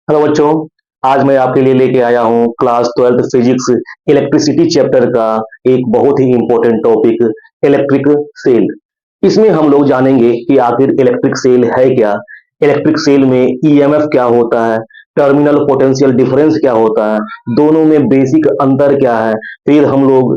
Hello बच्चों। आज मैं आपके लिए लेके आया हूँ class 12th physics electricity chapter का एक बहुत ही इंपॉर्टेंट टॉपिक इलेक्ट्रिक सेल। इसमें हम लोग जानेंगे कि आखिर इलेक्ट्रिक सेल है क्या, इलेक्ट्रिक सेल में ईएमएफ क्या होता है, टर्मिनल पोटेंशियल डिफरेंस क्या होता है, दोनों में बेसिक अंतर क्या है। फिर हम लोग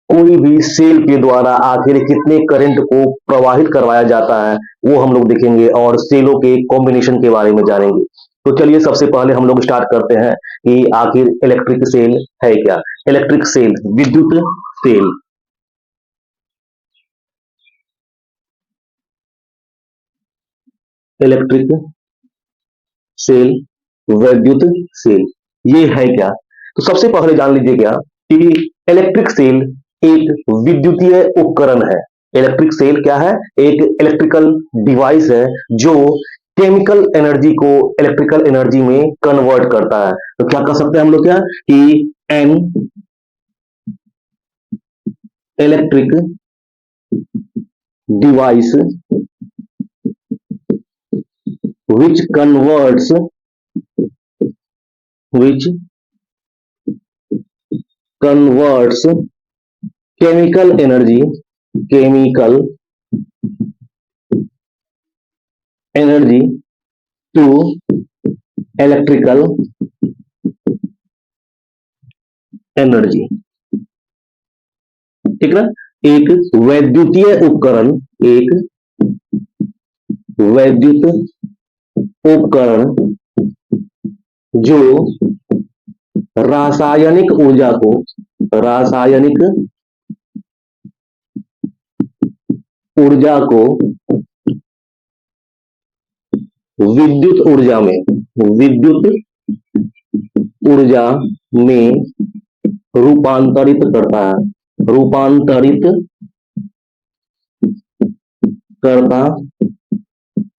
कोई भी सेल के द्वारा आखिर कितने करंट को प्रवाहित करवाया जाता है वो हम लोग देखेंगे और सेलों के कॉम्बिनेशन के बारे में जानेंगे। तो चलिए सबसे पहले हम लोग स्टार्ट करते हैं कि आखिर इलेक्ट्रिक सेल है क्या। इलेक्ट्रिक सेल विद्युत सेल। इलेक्ट्रिक सेल विद्युत सेल ये है क्या। तो सबसे पहले जान लीजिए क्या कि इलेक्ट्रिक सेल एक विद्युतीय उपकरण है। इलेक्ट्रिक सेल क्या है? एक इलेक्ट्रिकल डिवाइस है जो केमिकल एनर्जी को इलेक्ट्रिकल एनर्जी में कन्वर्ट करता है। तो क्या कर सकते हैं हम लोग क्या कि an electric device which which converts chemical energy to electrical energy। ठीक ना। एक वैद्युतीय उपकरण, एक वैद्युत उपकरण जो रासायनिक ऊर्जा को रासायनिक ऊर्जा को विद्युत ऊर्जा में रूपांतरित करता है, रूपांतरित करता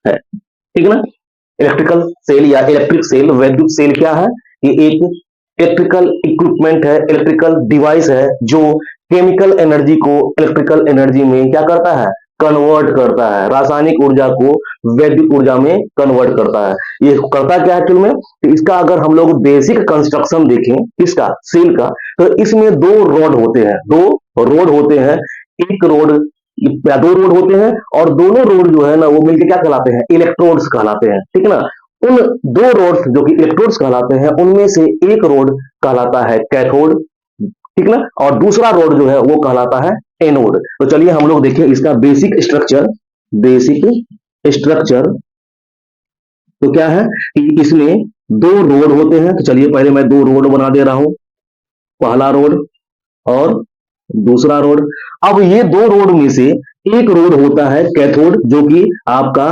है। ठीक है ना। इलेक्ट्रिकल सेल या इलेक्ट्रिक सेल वैद्युत सेल क्या है? ये एक इलेक्ट्रिकल इक्विपमेंट है, इलेक्ट्रिकल डिवाइस है जो केमिकल एनर्जी को इलेक्ट्रिकल एनर्जी में क्या करता है? कन्वर्ट करता है। रासायनिक ऊर्जा को वैद्युत ऊर्जा में कन्वर्ट करता है। ये करता क्या है एक्चुअल में? तो इसका अगर हम लोग बेसिक कंस्ट्रक्शन देखें इसका सेल का, तो इसमें दो रोड होते हैं, दो रोड होते हैं। एक रोड या दो रोड होते हैं और दोनों रोड जो है ना वो मिलकर क्या कहलाते हैं? इलेक्ट्रोड्स कहलाते हैं। ठीक है ना। उन दो रोड्स जो कि इलेक्ट्रोड्स कहलाते हैं उनमें से एक रोड कहलाता है कैथोड। ठीक ना। और दूसरा रोड जो है वो कहलाता है एनोड। तो चलिए हम लोग देखें इसका बेसिक स्ट्रक्चर। बेसिक स्ट्रक्चर तो क्या है कि इसमें दो रोड होते हैं। तो चलिए पहले मैं दो रोड बना दे रहा हूं, पहला रोड और दूसरा रोड। अब ये दो रोड में से एक रोड होता है कैथोड जो कि आपका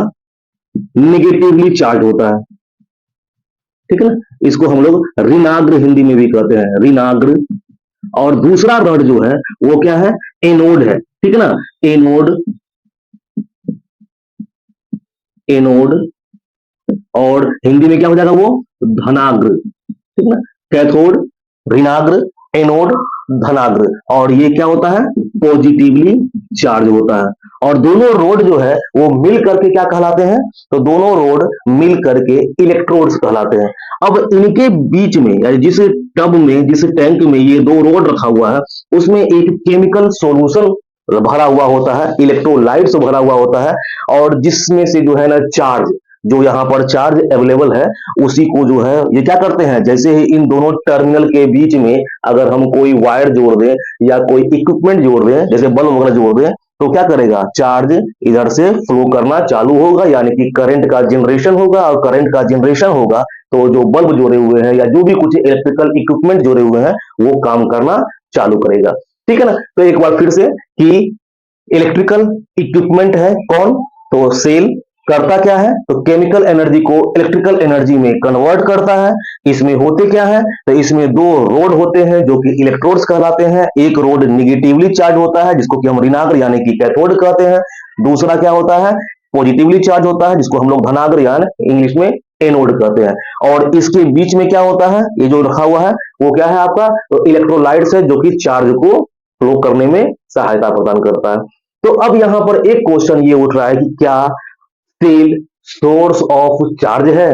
निगेटिवली चार्ज होता है। ठीक है ना। इसको हम लोग ऋणाग्र हिंदी में भी कहते हैं, ऋणाग्र। और दूसरा रोड जो है वो क्या है? एनोड है। ठीक है ना। Anode, anode. और हिंदी में क्या हो जाएगा वो? धनाग्र। ठीक ना। कैथोड ऋणाग्र, एनोड धनाग्र। और ये क्या होता है? पॉजिटिवली चार्ज होता है। और दोनों रोड जो है वो मिल करके क्या कहलाते हैं? तो दोनों रोड मिल करके इलेक्ट्रोड्स कहलाते हैं। अब इनके बीच में यानी जिस टब में, जिस टैंक में ये दो रोड रखा हुआ है उसमें एक केमिकल सॉल्यूशन भरा हुआ होता है, इलेक्ट्रोलाइट्स भरा हुआ होता है। और जिसमें से जो है ना चार्ज, जो यहाँ पर चार्ज अवेलेबल है उसी को जो है ये क्या करते हैं, जैसे ही इन दोनों टर्मिनल के बीच में अगर हम कोई वायर जोड़ दें या कोई इक्विपमेंट जोड़ दें, जैसे बल्ब वगैरह जोड़ दें, तो क्या करेगा? चार्ज इधर से फ्लो करना चालू होगा, यानी कि करंट का जनरेशन होगा। और करंट का जनरेशन होगा तो जो बल्ब जोड़े हुए हैं या जो भी कुछ इलेक्ट्रिकल इक्विपमेंट जोड़े हुए हैं वो काम करना चालू करेगा। ठीक है ना। तो एक बार फिर से कि इलेक्ट्रिकल इक्विपमेंट है कौन? तो सेल। करता क्या है? तो केमिकल एनर्जी को इलेक्ट्रिकल एनर्जी में कन्वर्ट करता है। इसमें होते क्या है? तो इसमें दो रोड होते हैं जो कि इलेक्ट्रोड्स कहलाते हैं। एक रोड निगेटिवली चार्ज होता है जिसको कि हम ऋणाग्र यानी कि कैथोड कहते हैं। दूसरा क्या होता है? पॉजिटिवली चार्ज होता है जिसको हम लोग धनाग्र यानी इंग्लिश में एनोड कहते हैं। और इसके बीच में क्या होता है? ये जो रखा हुआ है वो क्या है आपका? तो इलेक्ट्रोलाइट्स है जो कि चार्ज को फ्लो करने में सहायता प्रदान करता है। तो अब यहां पर एक क्वेश्चन ये उठ रहा है कि क्या सेल सोर्स ऑफ चार्ज है?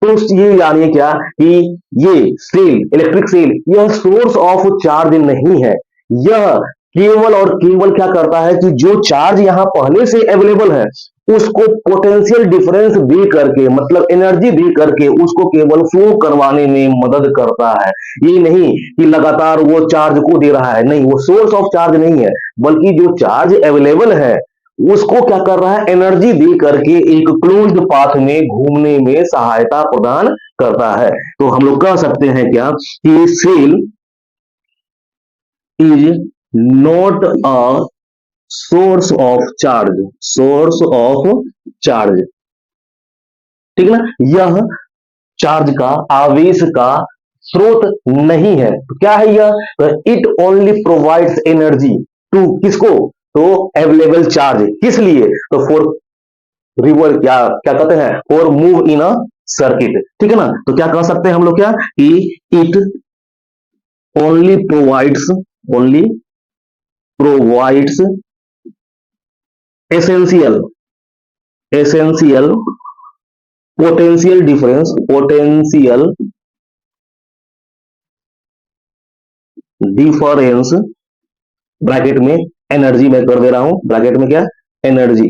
तो ये जानिए क्या कि ये सेल, इलेक्ट्रिक सेल, यह सोर्स ऑफ चार्ज नहीं है। यह केवल और केवल क्या करता है कि जो चार्ज यहां पहले से अवेलेबल है उसको पोटेंशियल डिफरेंस दे करके, मतलब एनर्जी दे करके उसको केवल फ्लो करवाने में मदद करता है। ये नहीं कि लगातार वो चार्ज को दे रहा है, नहीं, वो सोर्स ऑफ चार्ज नहीं है, बल्कि जो चार्ज अवेलेबल है उसको क्या कर रहा है, एनर्जी दे करके एक क्लोज्ड पाथ में घूमने में सहायता प्रदान करता है। तो हम लोग कह सकते हैं क्या कि cell is not a source of charge, source of charge, ठीक है ना। यह चार्ज का, आवेश का स्रोत नहीं है। तो क्या है यह, it only provides energy to, किसको, तो अवेलेबल चार्ज, किस लिए, तो फॉर रिवर, क्या क्या कहते हैं, for move in a circuit, ठीक है ना। तो क्या कह सकते हैं हम लोग क्या कि it only provides, only provides essential, essential potential difference, potential difference, bracket में एनर्जी मैं कर दे रहा हूं, ब्रैकेट में क्या, एनर्जी,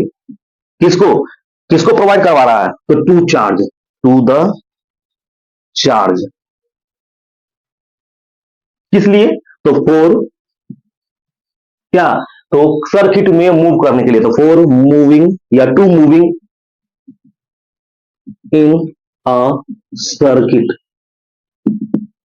किसको, किसको प्रोवाइड करवा रहा है, तो to charge, to the charge, किस लिए, तो फॉर क्या, तो सर्किट में मूव करने के लिए, तो फॉर मूविंग या to moving in a circuit.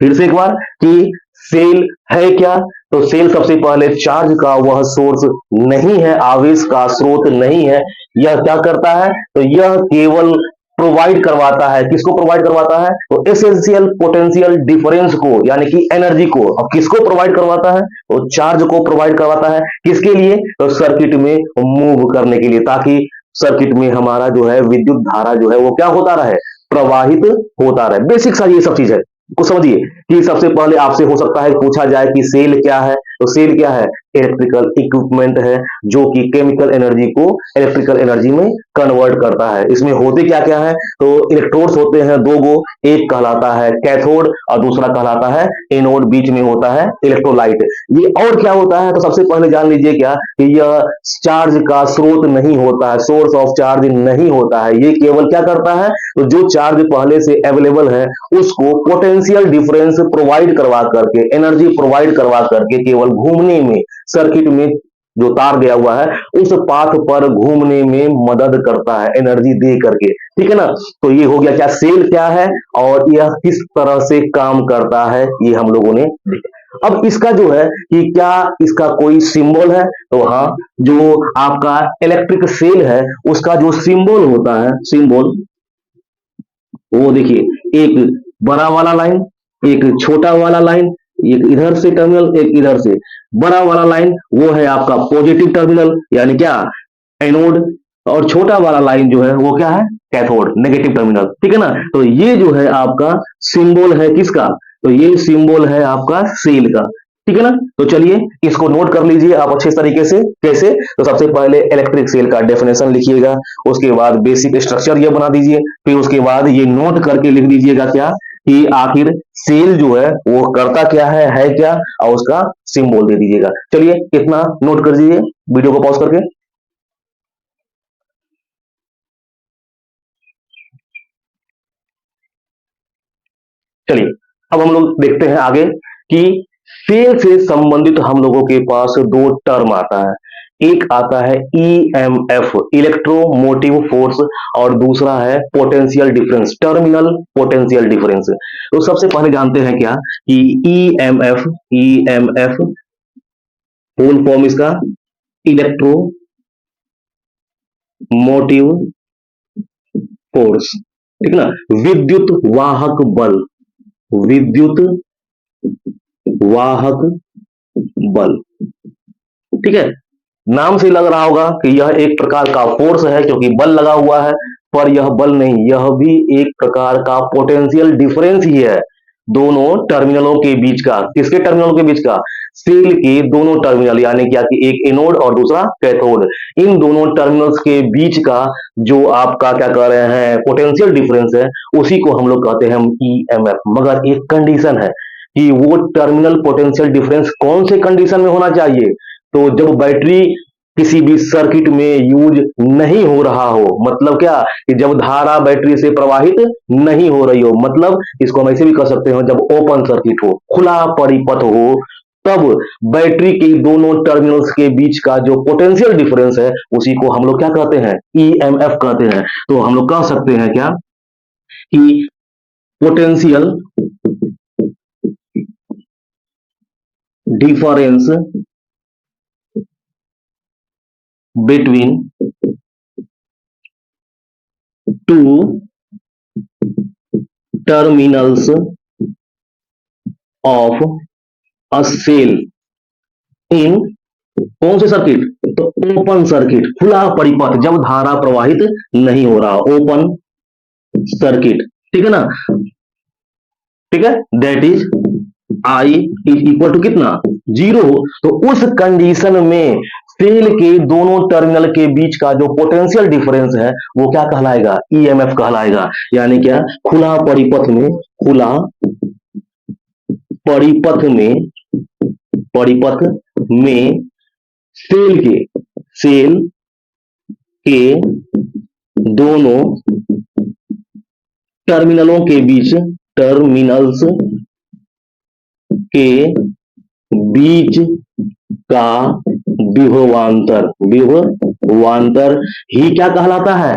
फिर से एक बार कि सेल है क्या, तो सेल सबसे पहले चार्ज का वह सोर्स नहीं है, आवेश का स्रोत नहीं है। यह क्या करता है, तो यह केवल प्रोवाइड करवाता है, किसको प्रोवाइड करवाता है, तो एसेंशियल पोटेंशियल डिफरेंस को, यानी कि एनर्जी को। अब किसको प्रोवाइड करवाता है, तो चार्ज को प्रोवाइड करवाता है, किसके लिए, तो सर्किट में मूव करने के लिए, ताकि सर्किट में हमारा जो है विद्युत धारा जो है वो क्या होता रहे, प्रवाहित होता रहे। बेसिक सा ये सब चीज है, कुछ समझिए कि सबसे पहले आपसे हो सकता है पूछा जाए कि सेल क्या है, तो सेल क्या है, इलेक्ट्रिकल इक्विपमेंट है जो कि केमिकल एनर्जी को इलेक्ट्रिकल एनर्जी में कन्वर्ट करता है। इसमें होते क्या क्या है, तो इलेक्ट्रोड्स होते हैं दो गो, एक कहलाता है कैथोड और दूसरा कहलाता है एनोड, बीच में होता है इलेक्ट्रोलाइट। ये और क्या होता है, तो सबसे पहले जान लीजिए क्या कि यह चार्ज का स्रोत नहीं होता है, सोर्स ऑफ चार्ज नहीं होता है। ये केवल क्या करता है, तो जो चार्ज पहले से अवेलेबल है उसको पोटेंशियल डिफरेंस प्रोवाइड करवा करके, एनर्जी प्रोवाइड करवा करके केवल घूमने में, सर्किट में जो तार गया हुआ है उस पाथ पर घूमने में मदद करता है, एनर्जी दे करके, ठीक है ना। तो ये हो गया क्या, सेल क्या है और यह किस तरह से काम करता है, ये हम लोगों ने देखा। अब इसका जो है कि क्या इसका कोई सिंबल है, तो हाँ, जो आपका इलेक्ट्रिक सेल है उसका जो सिंबल होता है, सिंबल वो देखिए, एक बड़ा वाला लाइन, एक छोटा वाला लाइन, एक इधर से टर्मिनल, एक इधर से। बड़ा वाला लाइन वो है आपका पॉजिटिव टर्मिनल, यानी क्या, एनोड, और छोटा वाला लाइन जो है वो क्या है, कैथोड, नेगेटिव टर्मिनल, ठीक है ना। तो ये जो है आपका सिंबल है किसका, तो ये सिंबल है आपका सेल का, ठीक है ना। तो चलिए इसको नोट कर लीजिए आप अच्छे तरीके से, कैसे, तो सबसे पहले इलेक्ट्रिक सेल का डेफिनेशन लिखिएगा, उसके बाद बेसिक स्ट्रक्चर ये बना दीजिए, फिर उसके बाद ये नोट करके लिख दीजिएगा क्या कि आखिर सेल जो है वो करता क्या है क्या, और उसका सिंबल दे दीजिएगा। चलिए इतना नोट कर दीजिए वीडियो को पॉज करके। चलिए अब हम लोग देखते हैं आगे कि सेल से संबंधित हम लोगों के पास दो टर्म आता है। एक आता है ईएमएफ, इलेक्ट्रोमोटिव फोर्स, और दूसरा है potential difference, terminal potential difference. तो सबसे पहले जानते हैं क्या कि ईएमएफ, ईएमएफ फुल फॉर्म इसका इलेक्ट्रो मोटिव फोर्स, ठीक है ना। विद्युत वाहक बल, विद्युत वाहक बल, ठीक है। नाम से लग रहा होगा कि यह एक प्रकार का फोर्स है क्योंकि बल लगा हुआ है, पर यह बल नहीं, यह भी एक प्रकार का पोटेंशियल डिफरेंस ही है। दोनों टर्मिनलों के बीच का, किसके टर्मिनलों के बीच का, सेल के दोनों टर्मिनल, यानी क्या कि एक एनोड और दूसरा कैथोड, इन दोनों टर्मिनल्स के बीच का जो आपका क्या कह रहे हैं पोटेंशियल डिफरेंस है, उसी को हम लोग कहते हैं ईएमएफ। मगर एक कंडीशन है कि वो टर्मिनल पोटेंशियल डिफरेंस कौन से कंडीशन में होना चाहिए, तो जब बैटरी किसी भी सर्किट में यूज नहीं हो रहा हो, मतलब क्या कि जब धारा बैटरी से प्रवाहित नहीं हो रही हो, मतलब इसको हम ऐसे भी कह सकते हो, जब ओपन सर्किट हो, खुला परिपथ हो, तब बैटरी के दोनों टर्मिनल्स के बीच का जो पोटेंशियल डिफरेंस है, उसी को हम लोग क्या कहते हैं, ईएमएफ कहते हैं। तो हम लोग कह सकते हैं क्या कि potential difference between two terminals of a cell in कौन से सर्किट, तो ओपन सर्किट, खुला परिपथ, जब धारा प्रवाहित नहीं हो रहा, ओपन सर्किट, ठीक है ना, ठीक है, that is I is equal to कितना, जीरो। तो उस कंडीशन में सेल के दोनों टर्मिनल के बीच का जो पोटेंशियल डिफरेंस है वो क्या कहलाएगा, ईएमएफ कहलाएगा। यानी क्या, खुला परिपथ में, खुला परिपथ में, परिपथ में सेल के दोनों टर्मिनलों के बीच, टर्मिनल्स के बीच का विभवांतर, विभवांतर ही क्या कहलाता है,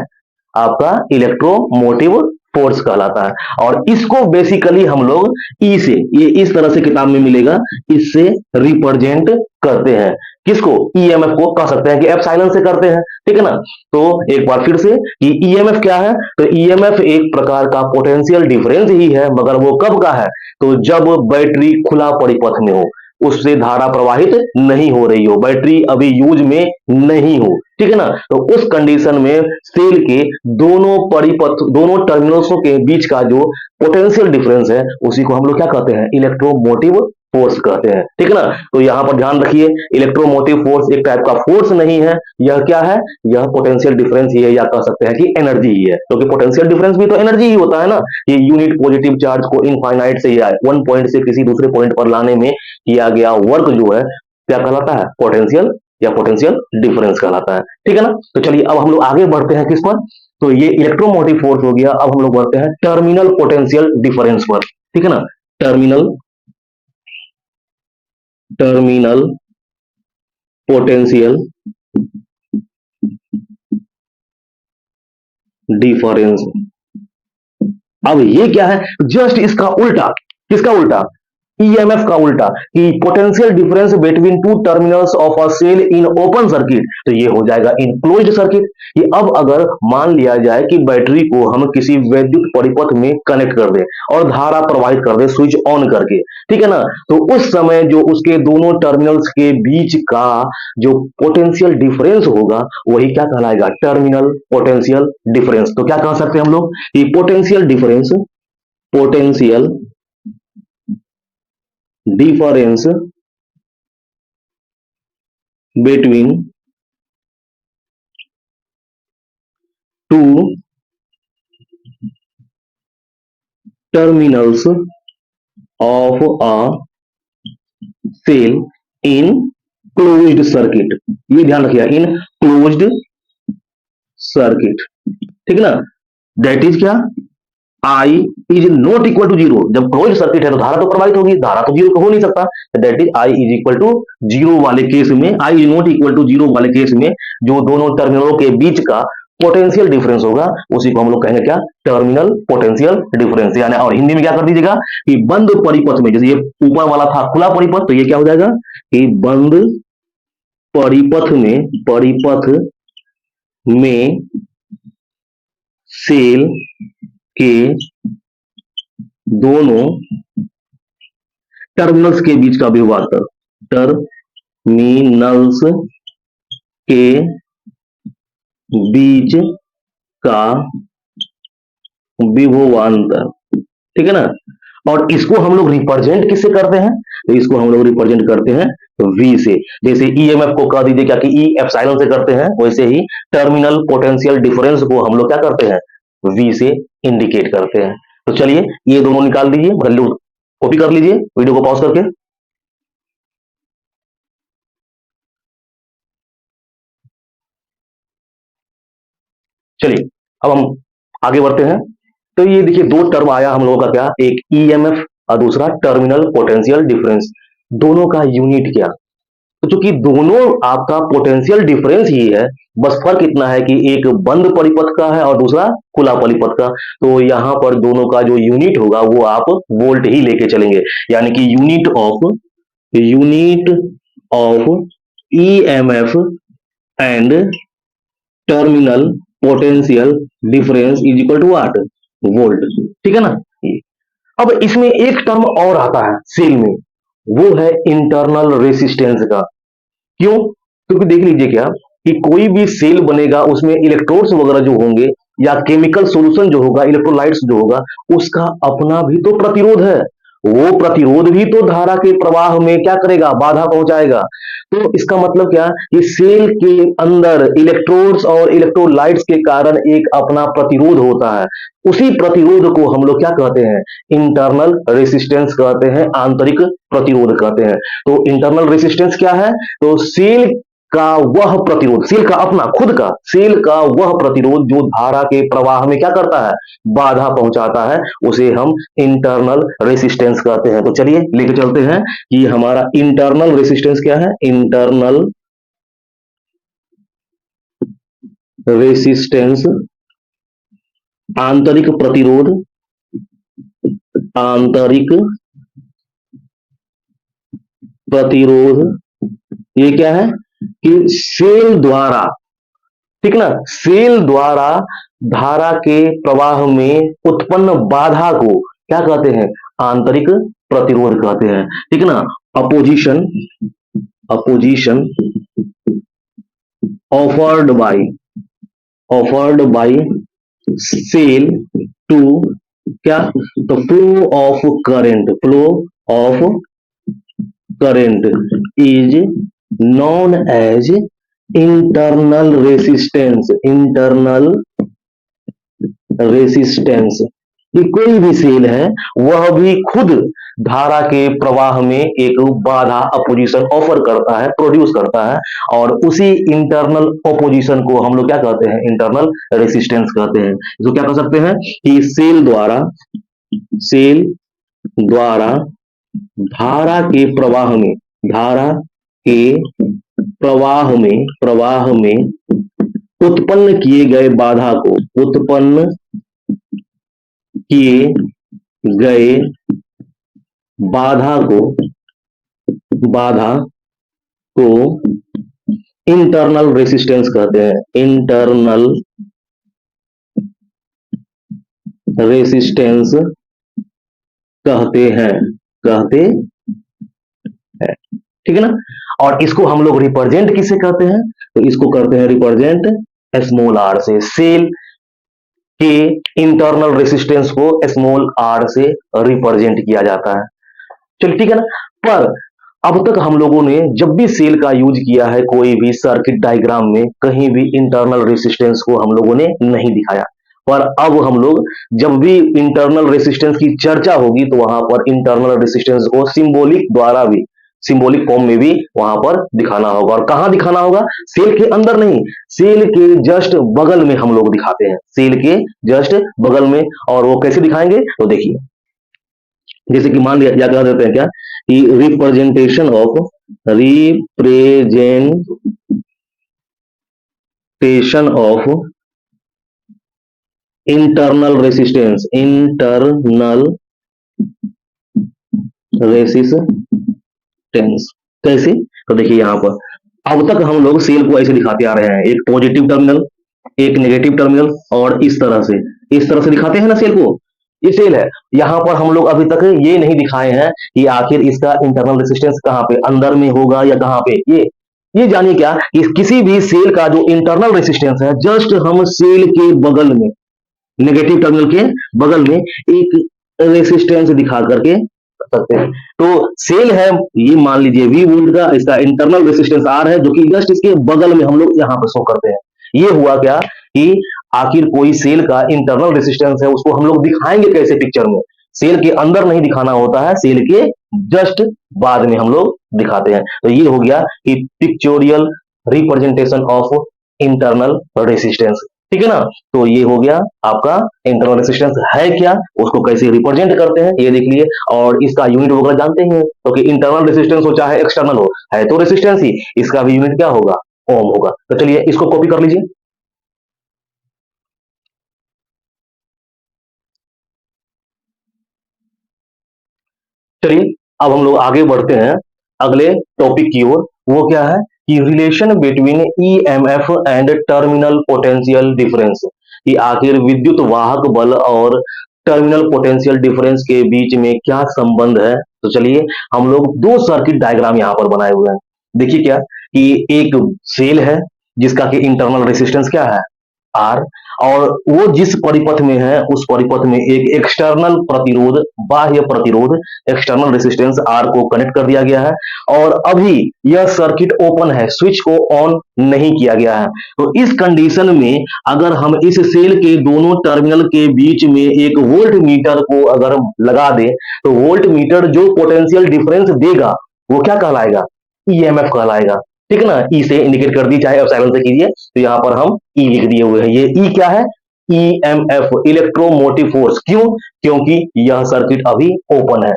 आपका इलेक्ट्रोमोटिव फोर्स कहलाता है। और इसको बेसिकली हम लोग ई से, ये इस तरह से किताब में मिलेगा, इससे रिप्रेजेंट करते हैं, किसको, ईएमएफ को कह सकते हैं कि एप्सिलॉन से करते हैं, ठीक है ना। तो एक बार फिर से कि ईएमएफ क्या है, तो ईएमएफ एक प्रकार का पोटेंशियल डिफरेंस ही है, मगर वो कब का है, तो जब बैटरी खुला परिपथ में हो, उससे धारा प्रवाहित नहीं हो रही हो, बैटरी अभी यूज में नहीं हो, ठीक है ना। तो उस कंडीशन में सेल के दोनों परिपथ, दोनों टर्मिनल्सों के बीच का जो पोटेंशियल डिफरेंस है, उसी को हम लोग क्या कहते हैं, इलेक्ट्रोमोटिव फोर्स कहते हैं, ठीक है ना। तो यहां पर ध्यान रखिए, इलेक्ट्रोमोटिव फोर्स एक टाइप का फोर्स नहीं है, यह क्या है, यह पोटेंशियल डिफरेंस ही है, या कह सकते हैं कि एनर्जी ही है, क्योंकि पोटेंशियल डिफरेंस भी तो एनर्जी ही होता है ना। ये यूनिट पॉजिटिव चार्ज को इनफाइनाइट से या वन पॉइंट से किसी दूसरे पॉइंट पर लाने में किया गया वर्क जो है, क्या कहलाता है, पोटेंशियल या पोटेंशियल डिफरेंस कहलाता है, ठीक है ना। तो चलिए अब हम लोग आगे बढ़ते हैं किस पर, तो ये इलेक्ट्रोमोटिव फोर्स हो गया, अब हम लोग बढ़ते हैं टर्मिनल पोटेंशियल डिफरेंस पर, ठीक है ना। टर्मिनल टर्मिनल पोटेंशियल डिफरेंस, अब ये क्या है, जस्ट इसका उल्टा, किसका उल्टा, ईएमएफ का उल्टा, कि potential difference between two terminals of a cell in open circuit, तो ये हो जाएगा इन क्लोज्ड सर्किट। कि अब अगर मान लिया जाए कि बैटरी को हम किसी वैद्युत परिपथ में कनेक्ट कर दें और धारा प्रवाहित कर दें स्विच ऑन करके, ठीक है ना, तो उस समय जो उसके दोनों टर्मिनल्स के बीच का जो पोटेंशियल डिफरेंस होगा, वही क्या कहलाएगा, टर्मिनल पोटेंशियल डिफरेंस। तो क्या कह सकते हैं हम लोग कि potential difference, potential difference between two terminals of a cell in closed circuit, ये ध्यान रखिएगा, इन क्लोज्ड सर्किट, ठीक है ना। दैट इज क्या, I is not equal to zero, जब क्लोज सर्किट है तो धारा तो प्रवाहित होगी, धारा तो जीरो हो नहीं सकता, that is I is equal to zero वाले केस में, I is not equal to zero वाले केस में जो दोनों टर्मिनलों के बीच का पोटेंशियल डिफरेंस होगा, उसी को हम लोग कहेंगे क्या, टर्मिनल पोटेंशियल डिफरेंस। यानी और हिंदी में क्या कर दीजिएगा कि बंद परिपथ में, जैसे ये ऊपर वाला था खुला परिपथ, तो ये क्या हो जाएगा कि बंद परिपथ में, परिपथ में सेल के दोनों टर्मिनल्स के बीच का विभवांतर, टर्मिनल्स के बीच का विभवांतर, ठीक है ना। और इसको हम लोग रिप्रेजेंट किससे करते हैं? तो इसको हम लोग रिप्रेजेंट करते हैं V से। जैसे ईएमएफ को कह दीजिए क्या कि ई एप्सिलॉन से करते हैं, वैसे ही टर्मिनल पोटेंशियल डिफरेंस को हम लोग क्या करते हैं? V से इंडिकेट करते हैं। तो चलिए ये दोनों निकाल दीजिए, वैल्यू कॉपी कर लीजिए वीडियो को पॉज करके। चलिए अब हम आगे बढ़ते हैं। तो ये देखिए दो टर्म आया हम लोगों का, क्या? एक ईएमएफ और दूसरा टर्मिनल पोटेंशियल डिफरेंस। दोनों का यूनिट क्या? तो चूंकि दोनों आपका पोटेंशियल डिफरेंस ही है, बस फर्क इतना है कि एक बंद परिपथ का है और दूसरा खुला परिपथ का, तो यहाँ पर दोनों का जो यूनिट होगा वो आप वोल्ट ही लेके चलेंगे। यानी कि unit of EMF and terminal potential difference is equal to what? Volt. ठीक है ना? अब इसमें एक टर्म और आता है सेल में, वो है इंटरनल रेसिस्टेंस का। क्यों? क्योंकि देख लीजिए क्या कि कोई भी सेल बनेगा उसमें इलेक्ट्रोड्स वगैरह जो होंगे या केमिकल सॉल्यूशन जो होगा, इलेक्ट्रोलाइट्स जो होगा, उसका अपना भी तो प्रतिरोध है। वो प्रतिरोध भी तो धारा के प्रवाह में क्या करेगा? बाधा पहुंचाएगा। तो इसका मतलब क्या कि सेल के अंदर इलेक्ट्रोड्स और इलेक्ट्रोलाइट्स के कारण एक अपना प्रतिरोध होता है। उसी प्रतिरोध को हम लोग क्या कहते हैं? इंटरनल रेसिस्टेंस कहते हैं, आंतरिक प्रतिरोध कहते हैं। तो इंटरनल रेसिस्टेंस क्या है? तो सेल का वह प्रतिरोध, सेल का अपना खुद का, सेल का वह प्रतिरोध जो धारा के प्रवाह में क्या करता है? बाधा पहुंचाता है, उसे हम इंटरनल रेसिस्टेंस कहते हैं। तो चलिए लेके चलते हैं कि हमारा इंटरनल रेसिस्टेंस क्या है। इंटरनल रेसिस्टेंस आंतरिक प्रतिरोध, आंतरिक प्रतिरोध ये क्या है कि सेल द्वारा, ठीक ना, सेल द्वारा धारा के प्रवाह में उत्पन्न बाधा को क्या कहते हैं? आंतरिक प्रतिरोध कहते हैं। ठीक ना? Opposition offered by cell to क्या? तो flow of current is known as internal resistance. कि कोई भी सेल है वह भी खुद धारा के प्रवाह में एक बाधा, अपोजिशन ऑफर करता है, प्रोड्यूस करता है, और उसी इंटरनल अपोजिशन को हम लोग क्या कहते हैं? इंटरनल रेसिस्टेंस कहते हैं। इसको क्या कह सकते हैं कि सेल द्वारा धारा के प्रवाह में उत्पन्न किए गए बाधा को इंटरनल रेसिस्टेंस कहते हैं। इंटरनल रेसिस्टेंस कहते हैं। ठीक है ना? और इसको हम लोग रिप्रेजेंट किससे करते हैं? तो इसको करते हैं रिप्रेजेंट स्मॉल आर से। सेल के इंटरनल रेसिस्टेंस को स्मॉल आर से रिप्रेजेंट किया जाता है। चलिए ठीक है ना? पर अब तक हम लोगों ने जब भी सेल का यूज किया है कोई भी सर्किट डायग्राम में, कहीं भी इंटरनल रेसिस्टेंस को हम लोगों ने नहीं दिखाया। पर अब हम लोग जब भी इंटरनल रेसिस्टेंस की चर्चा होगी तो वहां पर इंटरनल रेसिस्टेंस को सिंबॉलिक फॉर्म में भी वहां पर दिखाना होगा। और कहां दिखाना होगा? सेल के अंदर नहीं, सेल के जस्ट बगल में हम लोग दिखाते हैं। सेल के जस्ट बगल में। और वो कैसे दिखाएंगे? तो देखिए, जैसे कि मान लिया क्या देते हैं क्या कि रिप्रेजेंटेशन ऑफ इंटरनल रेसिस्टेंस कैसे? तो देखिए यहां पर अब तक हम लोग सेल को ऐसे दिखाते आ रहे हैं, एक पॉजिटिव टर्मिनल, एक नेगेटिव टर्मिनल, और इस तरह से दिखाते हैं ना सेल को। ये सेल है। यहां पर हम लोग अभी तक ये नहीं दिखाए हैं कि आखिर इसका इंटरनल रेसिस्टेंस कहां पे, अंदर में होगा या कहां पे। ये जानिए क्या कि किसी भी सेल का जो इंटरनल रेसिस्टेंस है, जस्ट हम सेल के बगल में, नेगेटिव टर्मिनल के बगल में एक रेसिस्टेंस दिखा करके कर सकते हैं। तो सेल है, ये मान लीजिए V वोल्ट का, इसका इंटरनल रेसिस्टेंस R है, जो कि जस्ट इसके बगल में हम लोग यहाँ पे शो करते हैं। ये हुआ क्या कि आखिर कोई सेल का इंटरनल रेसिस्टेंस है, उसको हम लोग दिखाएंगे कैसे पिक्चर में? सेल के अंदर नहीं दिखाना होता है, सेल के जस्ट बाद में हम लोग दिखाते हैं। तो ये हो गया कि pictorial representation of internal resistance, ठीक है ना। तो ये हो गया आपका इंटरनल रेसिस्टेंस है क्या, उसको कैसे रिप्रेजेंट करते हैं, ये देख लिए। और इसका यूनिट वगैरह जानते ही हैं, क्योंकि इंटरनल रेसिस्टेंस हो चाहे एक्सटर्नल हो, है तो रेसिस्टेंस ही, इसका भी यूनिट क्या होगा? ओम होगा। तो चलिए इसको कॉपी कर लीजिए। चलिए अब हम लोग आगे बढ़ते हैं अगले टॉपिक की ओर। वो क्या है कि relation between EMF and terminal potential difference, कि आखिर विद्युत वाहक बल और टर्मिनल पोटेंशियल डिफरेंस के बीच में क्या संबंध है। तो चलिए हम लोग दो सर्किट डायग्राम यहाँ पर बनाए हुए हैं। देखिए क्या कि एक सेल है जिसका कि इंटरनल रेसिस्टेंस क्या है? आर। और वो जिस परिपथ में है उस परिपथ में एक एक्सटर्नल प्रतिरोध, बाह्य प्रतिरोध, एक्सटर्नल रेसिस्टेंस आर को कनेक्ट कर दिया गया है। और अभी यह सर्किट ओपन है, स्विच को ऑन नहीं किया गया है। तो इस कंडीशन में अगर हम इस सेल के दोनों टर्मिनल के बीच में एक वोल्ट मीटर को अगर लगा दें, तो वोल्ट मीटर जो पोटेंशियल डिफरेंस देगा वो क्या कहलाएगा? ईएमएफ कहलाएगा। ठीक है ना, ई से इंडिकेट कर दी, चाहे एप्सिलॉन से कीजिए। तो यहाँ पर हम ई लिख दिए हुए हैं। ये ई क्या है? EMF, electromotive force. क्यों? क्योंकि यह सर्किट अभी ओपन है।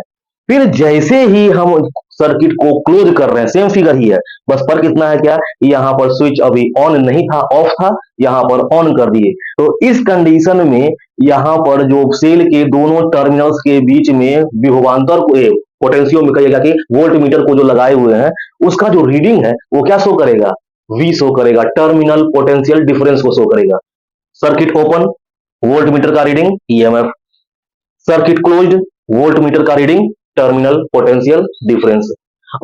फिर जैसे ही हम सर्किट को क्लोज कर रहे हैं, सेम फिगर ही है, बस फर्क इतना है क्या, यहाँ पर स्विच अभी ऑन नहीं था, ऑफ था, यहाँ पर ऑन कर दिए। तो इस कंडीशन में यहाँ पर जो सेल के दोनों टर्मिनल्स के बीच में विभवांतर को, पोटेंशियो में कहिएगा कि वोल्ट मीटर को जो लगाए हुए हैं, उसका जो रीडिंग है वो क्या शो करेगा? वी शो करेगा, टर्मिनल पोटेंशियल डिफरेंस को शो करेगा। सर्किट ओपन, वोल्ट मीटर का reading EMF. Circuit closed, volt meter का रीडिंग टर्मिनल पोटेंशियल डिफरेंस।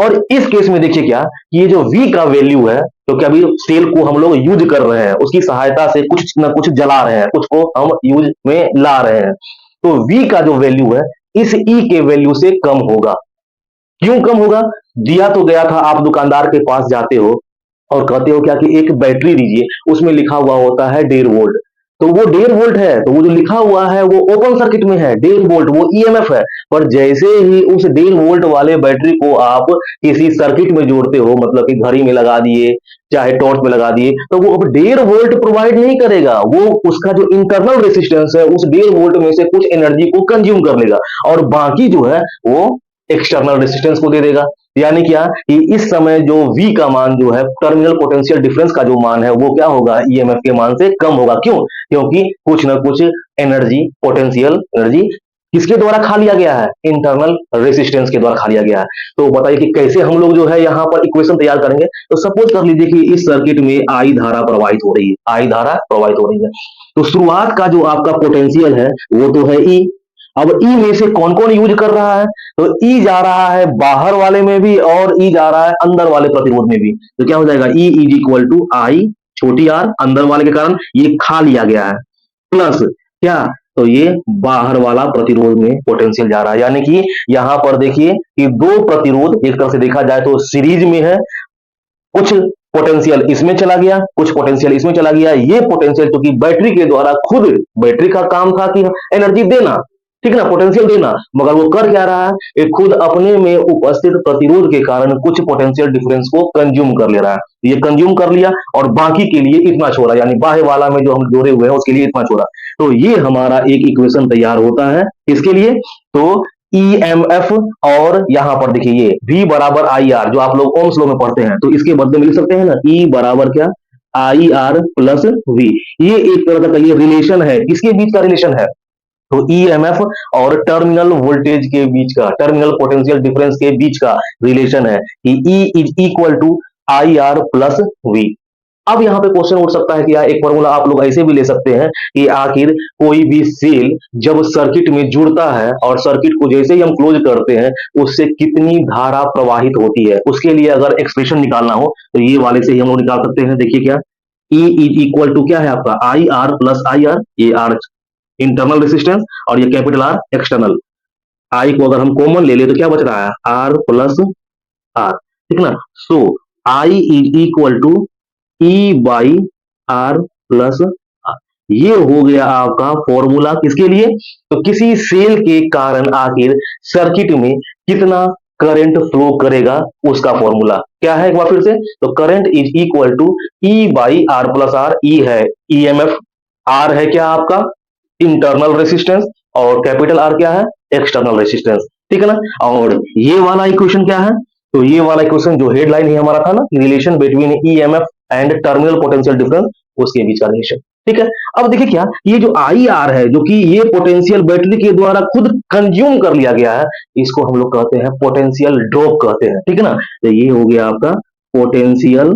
और इस केस में देखिए क्या, ये जो V का वैल्यू है, तो क्या अभी सेल को हम लोग यूज कर रहे हैं, उसकी सहायता से कुछ ना कुछ जला रहे हैं, कुछ को हम यूज में ला रहे हैं। तो V का जो वैल्यू है इस E के वैल्यू से कम होगा। क्यों कम होगा? दिया तो गया था, आप दुकानदार के पास जाते हो और कहते हो क्या कि एक बैटरी दीजिए, उसमें लिखा हुआ होता है 1.5 वोल्ट। तो वो 1.5 वोल्ट है, तो वो जो लिखा हुआ है वो ओपन सर्किट में है, 1.5 वोल्ट वो ईएमएफ है। पर जैसे ही उस 1.5 वोल्ट वाले बैटरी को आप किसी सर्किट में जोड़ते हो, मतलब कि घड़ी में लगा दिए, चाहे टॉर्च में लगा दिए, तो वो अब 1.5 वोल्ट प्रोवाइड नहीं करेगा। वो उसका जो इंटरनल रेसिस्टेंस है उस 1.5 वोल्ट में से कुछ एनर्जी को कंज्यूम कर लेगा, और बाकी जो है वो एक्सटर्नल रेसिस्टेंस को दे देगा। यानी क्या कि इस समय जो V का मान जो है, टर्मिनल पोटेंशियल डिफरेंस का जो मान है, वो क्या होगा? ईएमएफ के मान से कम होगा। क्यों? क्योंकि कुछ ना कुछ एनर्जी, पोटेंशियल एनर्जी किसके द्वारा खा लिया गया है? इंटरनल रेसिस्टेंस के द्वारा खा लिया गया है। तो बताइए कि कैसे हम लोग जो है यहाँ पर इक्वेशन तैयार करेंगे। तो सपोज कर लीजिए कि इस सर्किट में आई धारा प्रवाहित हो रही है, आई धारा प्रवाहित हो रही है। तो शुरुआत का जो आपका पोटेंशियल है वो तो है ई। अब ई में से कौन कौन यूज कर रहा है? तो ई जा रहा है बाहर वाले में भी और ई जा रहा है अंदर वाले प्रतिरोध में भी। तो क्या हो जाएगा? ई इज इक्वल टू आई, छोटी आर, अंदर वाले के कारण ये खा लिया गया है, प्लस क्या, तो ये बाहर वाला प्रतिरोध में पोटेंशियल जा रहा है। यानी कि यहां पर देखिए कि दो प्रतिरोध एक तरह से देखा जाए तो सीरीज में है, कुछ पोटेंशियल इसमें चला गया, कुछ पोटेंशियल इसमें चला गया। ये पोटेंशियल क्योंकि बैटरी के द्वारा, खुद बैटरी का काम था कि एनर्जी देना, ठीक है ना, पोटेंशियल देना, मगर वो कर क्या रहा है? ये खुद अपने में उपस्थित प्रतिरोध के कारण कुछ पोटेंशियल डिफरेंस को कंज्यूम कर ले रहा है। ये कंज्यूम कर लिया और बाकी के लिए इतना छोड़ा, यानी बाह्य वाला में जो हम जोड़े हुए हैं उसके लिए इतना छोड़ा। तो ये हमारा एक इक्वेशन तैयार होता है किसके लिए? तो ईएमएफ। और यहां पर देखिए ये V बराबर आई आर, जो आप लोग ओम्स लॉ में पढ़ते हैं, तो इसके बदले में लिख सकते हैं ना, E बराबर क्या? आई आर प्लस V। ये एक तरह का ये रिलेशन है, किसके बीच का रिलेशन है? तो ईएमएफ और टर्मिनल वोल्टेज के बीच का, टर्मिनल पोटेंशियल डिफरेंस के बीच का रिलेशन है कि E is equal to I R plus V। अब यहाँ पे क्वेश्चन उठ सकता है कि यार एक फॉर्मूला आप लोग ऐसे भी ले सकते हैं कि आखिर कोई भी सेल जब सर्किट में जुड़ता है और सर्किट को जैसे ही हम क्लोज करते हैं, उससे कितनी धारा प्रवाहित होती है, उसके लिए अगर एक्सप्रेशन निकालना हो तो ये वाले से ही हम लोग निकाल सकते हैं। देखिए क्या, E इज इक्वल टू क्या है आपका? आई आर प्लस आई आर, ये आर इंटरनल रेसिस्टेंस और ये कैपिटल आर एक्सटर्नल। आई को अगर हम कॉमन ले ले तो क्या बच रहा है, आर प्लस आर, ठीक ना। So I is equal to E by R plus R. ये हो गया आपका फॉर्मूला किसके लिए, तो किसी सेल के कारण आखिर सर्किट में कितना करंट फ्लो करेगा उसका फॉर्मूला क्या है, एक बार फिर से। तो current is equal to E by R plus R. E है ईएमएफ, आर है क्या आपका इंटरनल रेसिस्टेंस, और कैपिटल आर क्या है एक्सटर्नल रेसिस्टेंस, ठीक है ना। और ये वाला इक्वेशन क्या है, तो ये वाला इक्वेशन जो हेडलाइन ही हमारा था ना, relation between EMF and terminal potential difference, उसके बीच का रिलेशन, ठीक है। अब देखिए क्या, ये जो आई आर है जो कि ये पोटेंशियल बैटरी के द्वारा खुद कंज्यूम कर लिया गया है, इसको हम लोग कहते हैं पोटेंशियल ड्रॉप कहते हैं, ठीक है ना। तो ये हो गया आपका पोटेंशियल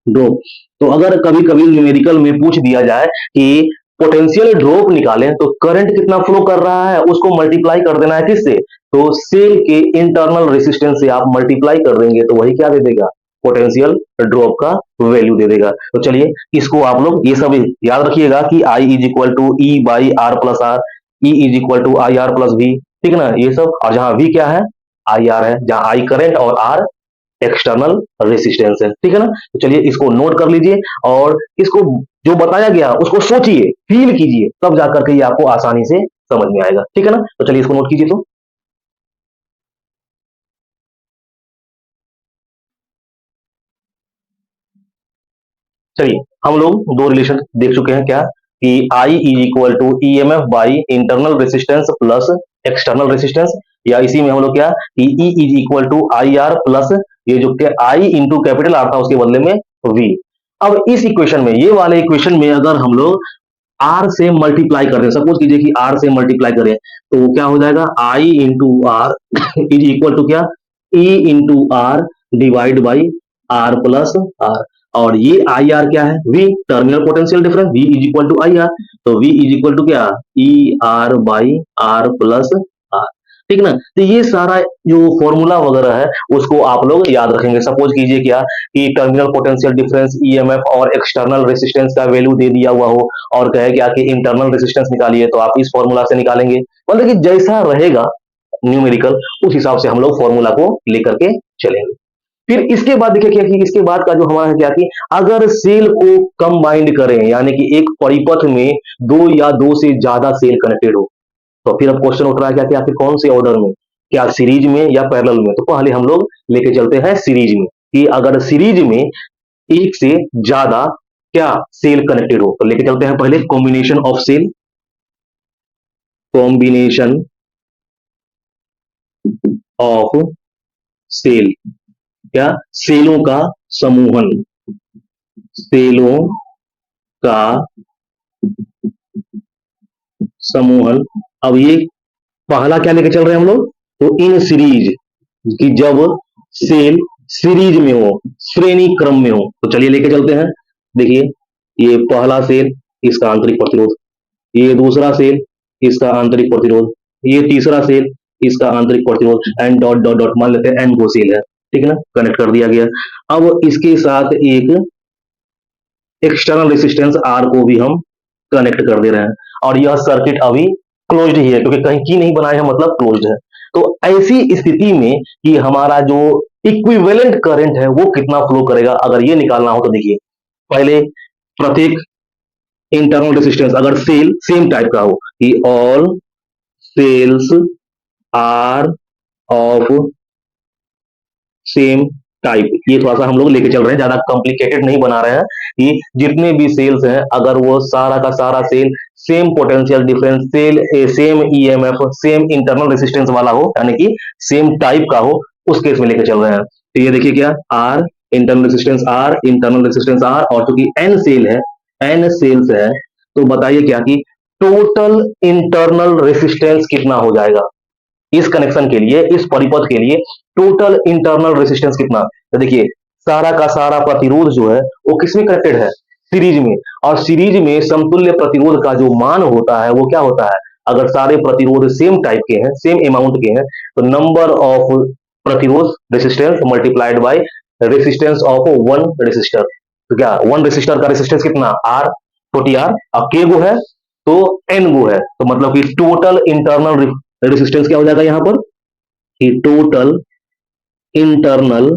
ड्रॉप। तो अगर कभी कभी न्यूमेरिकल में पूछ दिया जाए कि पोटेंशियल ड्रॉप निकालें तो करंट कितना फ्लो कर रहा है उसको मल्टीप्लाई कर देना है किससे, तो सेल के इंटरनल रेसिस्टेंस से आप मल्टीप्लाई कर देंगे तो वही क्या दे देगा, पोटेंशियल ड्रॉप का वैल्यू दे देगा। तो चलिए इसको आप लोग ये सब याद रखिएगा कि I is equal to E by R plus R, E is equal to I R plus V, ठीक है ना ये सब। और जहां वी क्या है, आई आर है, जहां आई करंट और आर एक्सटर्नल रेसिस्टेंस है, ठीक है ना। तो चलिए इसको नोट कर लीजिए और इसको जो बताया गया उसको सोचिए, फील कीजिए, तब जाकर के ये आपको आसानी से समझ में आएगा, ठीक है ना। तो चलिए इसको नोट कीजिए। तो चलिए हम लोग दो रिलेशन देख चुके हैं, क्या कि I is equal to E M F by internal resistance plus external resistance, या इसी में हम लोग क्या कि E is equal to I R plus ये जो आई इंटू कैपिटल आर था उसके बदले में वी। अब इस इक्वेशन में, ये वाले इक्वेशन में अगर हम लोग आर से मल्टीप्लाई कर दें, सपोज कीजिए कि आर से मल्टीप्लाई करें तो क्या हो जाएगा, I into R is equal to क्या, E into R divide by R plus R. और ये आई आर क्या है, V terminal potential difference, V is equal to I R. तो वी इज इक्वल टू क्या, E R by R plus R, ठीक ना। तो ये सारा जो फॉर्मूला वगैरह है उसको आप लोग याद रखेंगे। सपोज कीजिए क्या कि टर्मिनल पोटेंशियल डिफरेंस ईएमएफ और एक्सटर्नल रेसिस्टेंस का वैल्यू दे दिया हुआ हो और कहे क्या कि इंटरनल रेसिस्टेंस निकालिए, तो आप इस फॉर्मूला से निकालेंगे, मतलब कि जैसा रहेगा न्यूमेरिकल उस हिसाब से हम लोग फॉर्मूला को लेकर के चलेंगे। फिर इसके बाद देखिए क्या कि इसके बाद का जो हमारा है क्या कि अगर सेल को कंबाइंड करें, यानी कि एक परिपथ में दो या दो से ज्यादा सेल कनेक्टेड हो, तो फिर अब क्वेश्चन उठ रहा है क्या कि आखिर कौन से ऑर्डर में, क्या सीरीज में या पैरेलल में। तो पहले हम लोग लेके चलते हैं सीरीज में, कि अगर सीरीज में एक से ज्यादा क्या सेल कनेक्टेड हो, तो लेके चलते हैं पहले combination of cell, combination of cell, क्या सेलों का समूहन, सेलों का समूहन। अब ये पहला क्या लेके चल रहे हैं हम लोग, तो इन सीरीज, कि जब सेल सीरीज में हो, श्रेणी क्रम में हो, तो चलिए लेके चलते हैं। देखिए ये पहला सेल, इसका आंतरिक प्रतिरोध, ये दूसरा सेल, इसका आंतरिक प्रतिरोध, ये तीसरा सेल, इसका आंतरिक प्रतिरोध, एंड डॉट डॉट डॉट, मान लेते हैं एन को सेल है, ठीक है ना, कनेक्ट कर दिया गया। अब इसके साथ एक एक्सटर्नल रेसिस्टेंस आर को भी हम कनेक्ट कर दे रहे हैं, और यह सर्किट अभी क्लोज्ड ही है क्योंकि कहीं की नहीं बनाए हैं, मतलब क्लोज्ड है। तो ऐसी स्थिति में कि हमारा जो इक्विवेलेंट करंट है वो कितना फ्लो करेगा, अगर ये निकालना हो तो देखिए पहले प्रत्येक इंटरनल रेसिस्टेंस अगर सेल सेम टाइप का हो, कि all cells are of same type, ये थोड़ा सा हम लोग लेके चल रहे हैं, ज्यादा कॉम्प्लिकेटेड नहीं बना रहे हैं, कि जितने भी सेल्स हैं अगर वो सारा का सारा cell same potential difference, cell same EMF, same internal resistance वाला हो, यानी कि सेम टाइप का हो, उस केस में लेके चल रहे हैं। तो ये देखिए क्या, R internal resistance R, internal resistance R, और चूंकि एन सेल है, एन सेल्स है, तो बताइए क्या कि टोटल इंटरनल रेसिस्टेंस कितना हो जाएगा इस कनेक्शन के लिए, इस परिपथ के लिए टोटल इंटरनल रेसिस्टेंस कितना। तो देखिए सारा का सारा प्रतिरोध जो है वो किसमें कनेक्टेड है, सीरीज में, और सीरीज में समतुल्य प्रतिरोध का जो मान होता है वो क्या होता है, अगर सारे प्रतिरोध सेम टाइप के हैं, सेम अमाउंट के हैं, तो नंबर ऑफ प्रतिरोध resistance multiplied by resistance of one resistor. तो क्या वन रेसिस्टर का रेसिस्टेंस कितना, आर, छोटी आर, अब के गो है तो एन गो है, तो मतलब कि टोटल इंटरनल रेसिस्टेंस क्या हो जाएगा यहां पर कि टोटल इंटरनल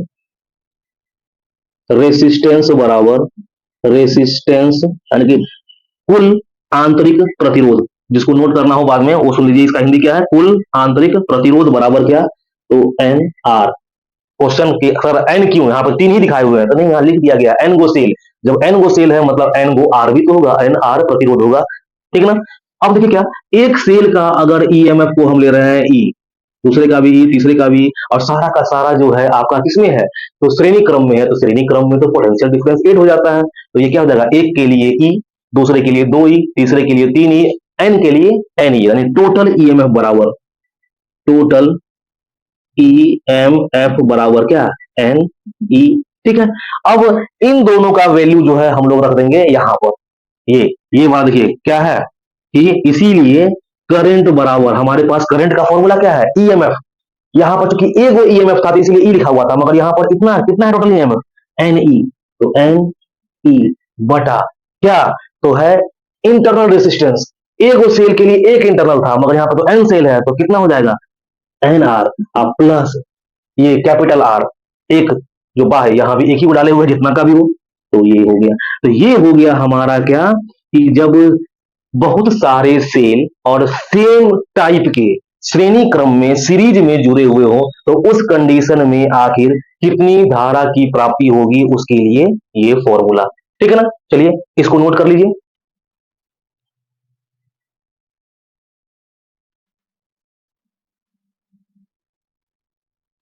रेसिस्टेंस बराबर रेसिस्टेंस यानी कि कुल आंतरिक प्रतिरोध, जिसको नोट करना हो बाद में वो सुन लीजिए, इसका हिंदी क्या है, कुल आंतरिक प्रतिरोध बराबर क्या, तो एन आर। क्वेश्चन के सर एन क्यों, यहाँ पर तीन ही दिखाए हुए हैं, तो नहीं यहाँ लिख दिया गया एन गो सेल, जब एन गो सेल है मतलब एन गो आर भी तो होगा, एन आर प्रतिरोध होगा, ठीक है ना। अब देखिए क्या, एक सेल का अगर ईएमएफ को हम ले रहे हैं ई, दूसरे का भी ई, तीसरे का भी, और सारा का सारा जो है आपका किसमें है, तो श्रेणी क्रम में है, तो श्रेणी क्रम में तो पोटेंशियल डिफरेंस 8 हो जाता है, तो ये क्या हो जाएगा, एक के लिए ई, दूसरे के लिए 2 ई, तीसरे के लिए 3 ई, एन के लिए एन ई, यानी टोटल ईएमएफ बराबर टोटल ईएमएफ बराबर क्या, एन ई, ठीक है। अब इन दोनों का वैल्यू जो है हम लोग रख देंगे यहां पर, ये बात देखिए क्या है कि इसीलिए करंट बराबर हमारे पास करंट का फॉर्मूला क्या है, ईएमएफ, यहां पर चूंकि एक वो ईएमएफ था तो इसलिए ई लिखा हुआ था, मगर यहां पर कितना कितना है टोटल ईएमएफ, एन ई, तो एन ई बटा क्या, तो है इंटरनल रेसिस्टेंस, एक वो सेल के लिए एक इंटरनल था, मगर यहां पर तो एन सेल है, तो कितना हो जाएगा, एन आर प्लस ये कैपिटल आर, एक जो बाहर यहां भी एक ही को डाले हुए जितना का भी हो, तो ये हो गया, तो ये हो गया हमारा क्या कि जब बहुत सारे सेल और सेम टाइप के श्रेणी क्रम में सीरीज में जुड़े हुए हो, तो उस कंडीशन में आखिर कितनी धारा की प्राप्ति होगी, उसके लिए ये फॉर्मूला, ठीक है ना। चलिए इसको नोट कर लीजिए।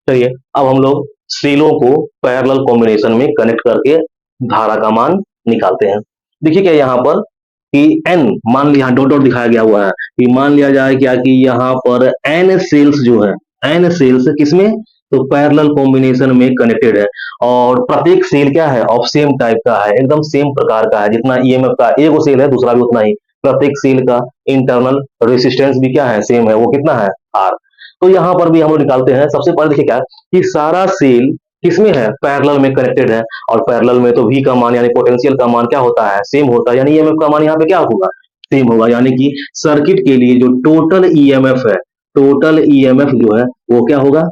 चलिए अब हम लोग सेलों को पैरेलल कॉम्बिनेशन में कनेक्ट करके धारा का मान निकालते हैं। देखिए क्या यहाँ पर कि एन मान लिया, डॉट डॉट दिखाया गया हुआ है कि मान लिया जाए क्या कि यहाँ पर एन सेल्स जो है, एन सेल्स किसमें, तो पैरेलल कॉम्बिनेशन में कनेक्टेड है, और प्रत्येक सेल क्या है, ऑफ सेम टाइप का है, एकदम सेम प्रकार का है, जितना ईएमएफ का एक वो सेल है दूसरा भी उतना ही, प्रत्येक सेल का इंटरनल रेसिस्टेंस भी क्या है, सेम है, वो कितना है, आर। तो यहाँ पर भी हम लोग निकालते हैं, सबसे पहले देखिए क्या कि सारा सेल किसमें है, पैरेलल में कनेक्टेड है, और पैरेलल में तो V का मान यानी पोटेंशियल का मान क्या होता है, सेम होता है, यानी ईएमएफ का मान यहाँ पे क्या होगा, सेम होगा, यानी कि सर्किट के लिए जो टोटल ईएमएफ है, टोटल ईएमएफ जो है वो क्या होगा,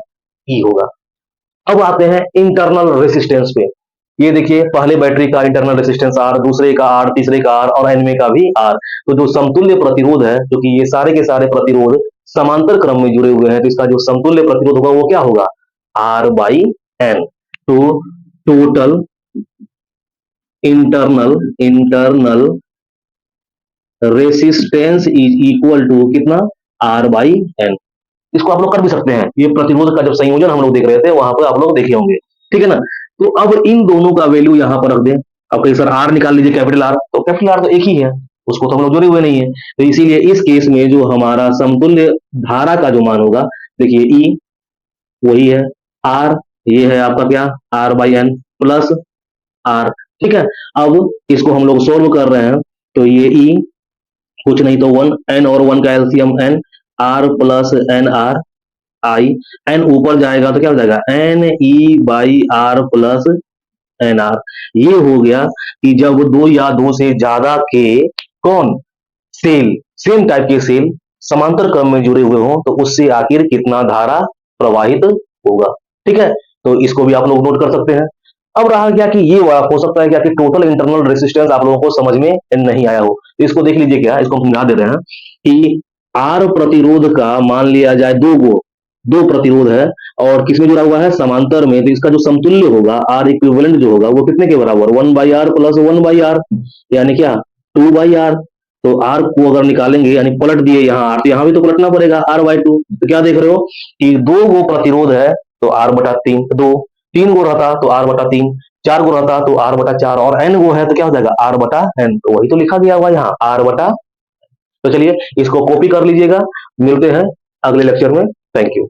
ई होगा। अब आते हैं इंटरनल रेसिस्टेंस पे, ये देखिए पहले बैटरी का इंटरनल रेसिस्टेंस आर, दूसरे का आर, तीसरे का आर, और एनवे का भी आर, तो जो समतुल्य प्रतिरोध है, क्योंकि ये सारे के सारे प्रतिरोध समांतर क्रम में जुड़े हुए हैं, तो इसका जो समतुल्य प्रतिरोध होगा वो क्या होगा, आर बाई एन। तो total internal resistance is equal to कितना, आर बाई एन। इसको आप लोग कर भी सकते हैं, ये प्रतिरोध का जब संयोजन हम लोग देख रहे थे वहां पर आप लोग देखे होंगे, ठीक है ना। तो अब इन दोनों का वैल्यू यहां पर रख दें, अब कहीं सर आर निकाल लीजिए, कैपिटल आर, तो कैपिटल आर तो एक ही है, उसको तो हम लोग जोड़े हुए नहीं है, तो इसीलिए इस केस में जो हमारा समतुल्य धारा का जो मान होगा, देखिए ई वही है, आर ये है आपका क्या, R by N plus R, ठीक है। अब इसको हम लोग सोल्व कर रहे हैं, तो ये ई कुछ नहीं तो वन, एन और वन का LCM N, R plus N R I, N ऊपर जाएगा तो क्या हो जाएगा, N E by R plus N R. ये हो गया कि जब दो या दो से ज्यादा के कौन सेल, सेम टाइप के सेल समांतर क्रम में जुड़े हुए हो, तो उससे आखिर कितना धारा प्रवाहित होगा, ठीक है। तो इसको भी आप लोग नोट कर सकते हैं। अब रहा क्या कि ये हो सकता है क्या कि टोटल इंटरनल रेसिस्टेंस आप लोगों को समझ में नहीं आया हो, तो इसको देख लीजिए, क्या इसको हम समझा दे रहे हैं कि आर प्रतिरोध का मान लिया जाए दो प्रतिरोध है, और किसमें जुड़ा हुआ है, समांतर में, तो इसका जो समतुल्य होगा आर इक्विवेलेंट जो होगा वो कितने के बराबर, 1/r प्लस 1/r, यानी क्या 2/r। तो आर को अगर निकालेंगे यानी पलट दिए यहाँ आर, तो यहाँ भी तो पलटना पड़ेगा r/2, तो क्या देख रहे हो कि दो गो प्रतिरोध है तो r/3, दो तीन गो रहता तो r/3, चार गो रहता तो r/4, और n गो है तो क्या हो जाएगा r/n, तो वही तो लिखा गया हुआ यहाँ r/। तो चलिए इसको कॉपी कर लीजिएगा, मिलते हैं अगले लेक्चर में, थैंक यू।